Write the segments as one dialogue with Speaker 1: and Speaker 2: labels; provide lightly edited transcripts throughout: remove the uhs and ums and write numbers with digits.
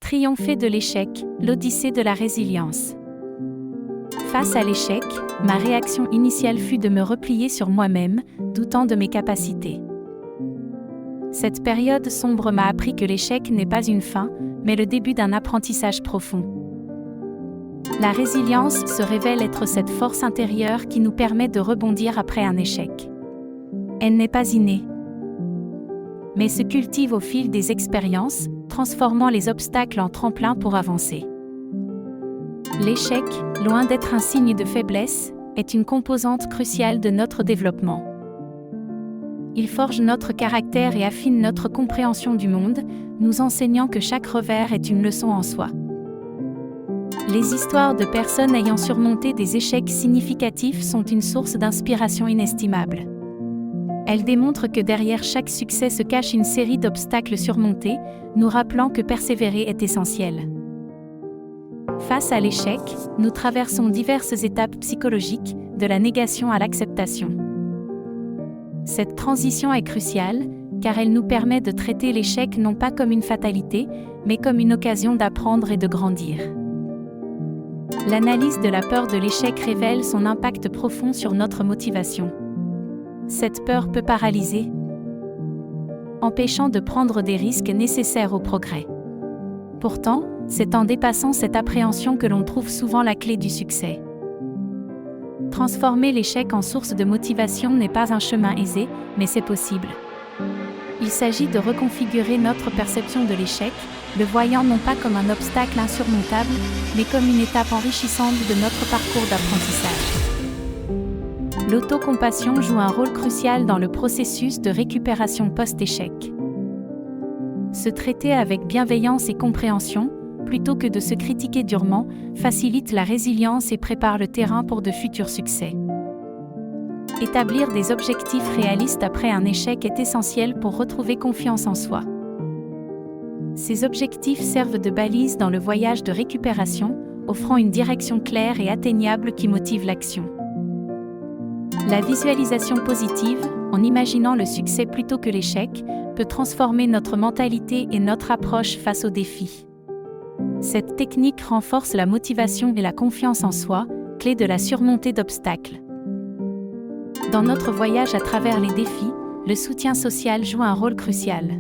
Speaker 1: Triompher de l'échec, l'odyssée de la résilience. Face à l'échec, ma réaction initiale fut de me replier sur moi-même, doutant de mes capacités. Cette période sombre m'a appris que l'échec n'est pas une fin, mais le début d'un apprentissage profond. La résilience se révèle être cette force intérieure qui nous permet de rebondir après un échec. Elle n'est pas innée, mais se cultive au fil des expériences, transformant les obstacles en tremplin pour avancer. L'échec, loin d'être un signe de faiblesse, est une composante cruciale de notre développement. Il forge notre caractère et affine notre compréhension du monde, nous enseignant que chaque revers est une leçon en soi. Les histoires de personnes ayant surmonté des échecs significatifs sont une source d'inspiration inestimable. Elles démontrent que derrière chaque succès se cache une série d'obstacles surmontés, nous rappelant que persévérer est essentiel. Face à l'échec, nous traversons diverses étapes psychologiques, de la négation à l'acceptation. Cette transition est cruciale, car elle nous permet de traiter l'échec non pas comme une fatalité, mais comme une occasion d'apprendre et de grandir. L'analyse de la peur de l'échec révèle son impact profond sur notre motivation. Cette peur peut paralyser, empêchant de prendre des risques nécessaires au progrès. Pourtant, c'est en dépassant cette appréhension que l'on trouve souvent la clé du succès. Transformer l'échec en source de motivation n'est pas un chemin aisé, mais c'est possible. Il s'agit de reconfigurer notre perception de l'échec, le voyant non pas comme un obstacle insurmontable, mais comme une étape enrichissante de notre parcours d'apprentissage. L'autocompassion joue un rôle crucial dans le processus de récupération post-échec. Se traiter avec bienveillance et compréhension, plutôt que de se critiquer durement, facilite la résilience et prépare le terrain pour de futurs succès. Établir des objectifs réalistes après un échec est essentiel pour retrouver confiance en soi. Ces objectifs servent de balise dans le voyage de récupération, offrant une direction claire et atteignable qui motive l'action. La visualisation positive, en imaginant le succès plutôt que l'échec, peut transformer notre mentalité et notre approche face aux défis. Cette technique renforce la motivation et la confiance en soi, clé de la surmontée d'obstacles. Dans notre voyage à travers les défis, le soutien social joue un rôle crucial.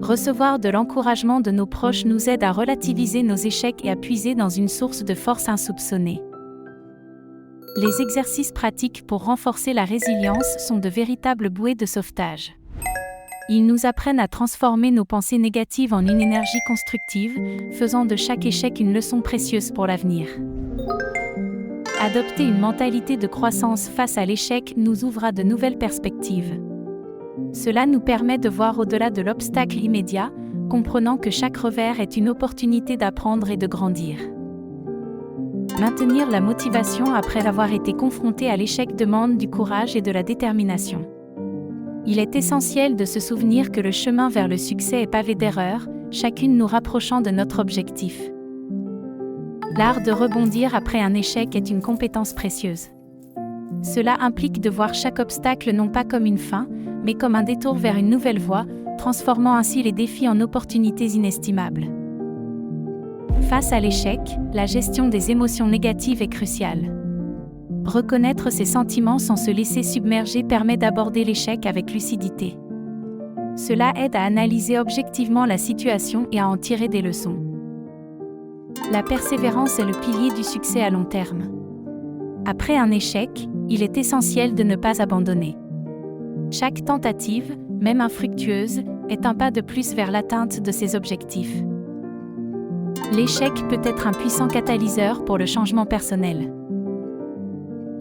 Speaker 1: Recevoir de l'encouragement de nos proches nous aide à relativiser nos échecs et à puiser dans une source de force insoupçonnée. Les exercices pratiques pour renforcer la résilience sont de véritables bouées de sauvetage. Ils nous apprennent à transformer nos pensées négatives en une énergie constructive, faisant de chaque échec une leçon précieuse pour l'avenir. Adopter une mentalité de croissance face à l'échec nous ouvre à de nouvelles perspectives. Cela nous permet de voir au-delà de l'obstacle immédiat, comprenant que chaque revers est une opportunité d'apprendre et de grandir. Maintenir la motivation après avoir été confronté à l'échec demande du courage et de la détermination. Il est essentiel de se souvenir que le chemin vers le succès est pavé d'erreurs, chacune nous rapprochant de notre objectif. L'art de rebondir après un échec est une compétence précieuse. Cela implique de voir chaque obstacle non pas comme une fin, mais comme un détour vers une nouvelle voie, transformant ainsi les défis en opportunités inestimables. Face à l'échec, la gestion des émotions négatives est cruciale. Reconnaître ses sentiments sans se laisser submerger permet d'aborder l'échec avec lucidité. Cela aide à analyser objectivement la situation et à en tirer des leçons. La persévérance est le pilier du succès à long terme. Après un échec, il est essentiel de ne pas abandonner. Chaque tentative, même infructueuse, est un pas de plus vers l'atteinte de ses objectifs. L'échec peut être un puissant catalyseur pour le changement personnel.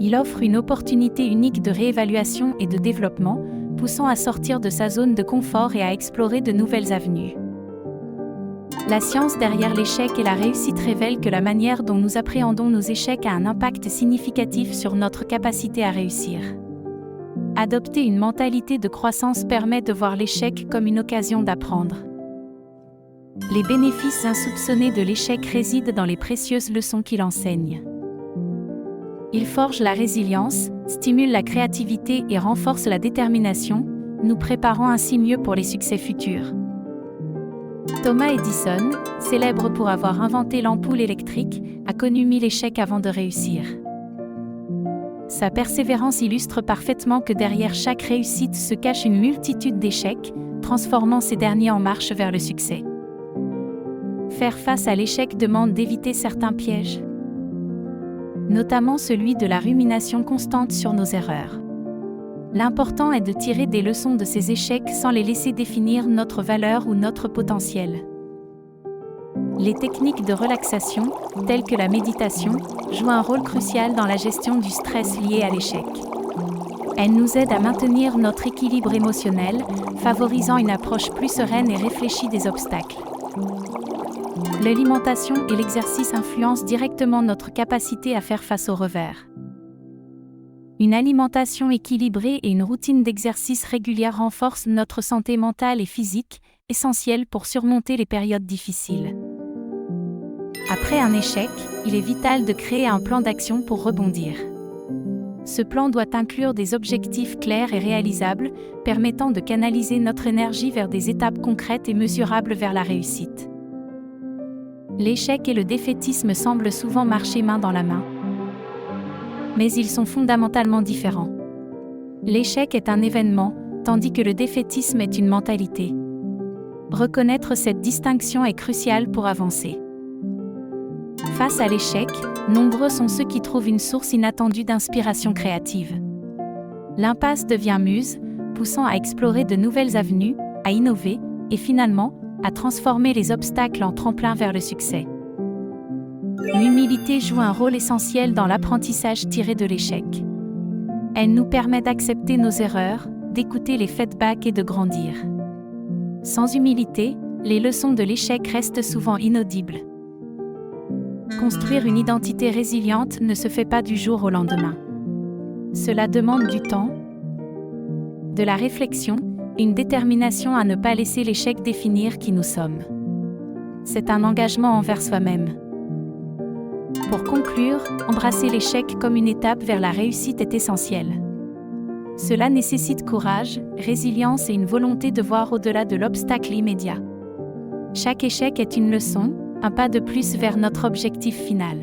Speaker 1: Il offre une opportunité unique de réévaluation et de développement, poussant à sortir de sa zone de confort et à explorer de nouvelles avenues. La science derrière l'échec et la réussite révèle que la manière dont nous appréhendons nos échecs a un impact significatif sur notre capacité à réussir. Adopter une mentalité de croissance permet de voir l'échec comme une occasion d'apprendre. Les bénéfices insoupçonnés de l'échec résident dans les précieuses leçons qu'il enseigne. Il forge la résilience, stimule la créativité et renforce la détermination, nous préparant ainsi mieux pour les succès futurs. Thomas Edison, célèbre pour avoir inventé l'ampoule électrique, a connu 1000 échecs avant de réussir. Sa persévérance illustre parfaitement que derrière chaque réussite se cache une multitude d'échecs, transformant ces derniers en marche vers le succès. Faire face à l'échec demande d'éviter certains pièges, notamment celui de la rumination constante sur nos erreurs. L'important est de tirer des leçons de ces échecs sans les laisser définir notre valeur ou notre potentiel. Les techniques de relaxation, telles que la méditation, jouent un rôle crucial dans la gestion du stress lié à l'échec. Elles nous aident à maintenir notre équilibre émotionnel, favorisant une approche plus sereine et réfléchie des obstacles. L'alimentation et l'exercice influencent directement notre capacité à faire face aux revers. Une alimentation équilibrée et une routine d'exercice régulière renforcent notre santé mentale et physique, essentielle pour surmonter les périodes difficiles. Après un échec, il est vital de créer un plan d'action pour rebondir. Ce plan doit inclure des objectifs clairs et réalisables, permettant de canaliser notre énergie vers des étapes concrètes et mesurables vers la réussite. L'échec et le défaitisme semblent souvent marcher main dans la main, mais ils sont fondamentalement différents. L'échec est un événement, tandis que le défaitisme est une mentalité. Reconnaître cette distinction est crucial pour avancer. Face à l'échec, nombreux sont ceux qui trouvent une source inattendue d'inspiration créative. L'impasse devient muse, poussant à explorer de nouvelles avenues, à innover, et finalement, à transformer les obstacles en tremplin vers le succès. L'humilité joue un rôle essentiel dans l'apprentissage tiré de l'échec. Elle nous permet d'accepter nos erreurs, d'écouter les feedbacks et de grandir. Sans humilité, les leçons de l'échec restent souvent inaudibles. Construire une identité résiliente ne se fait pas du jour au lendemain. Cela demande du temps, de la réflexion, une détermination à ne pas laisser l'échec définir qui nous sommes. C'est un engagement envers soi-même. Pour conclure, embrasser l'échec comme une étape vers la réussite est essentiel. Cela nécessite courage, résilience et une volonté de voir au-delà de l'obstacle immédiat. Chaque échec est une leçon, un pas de plus vers notre objectif final.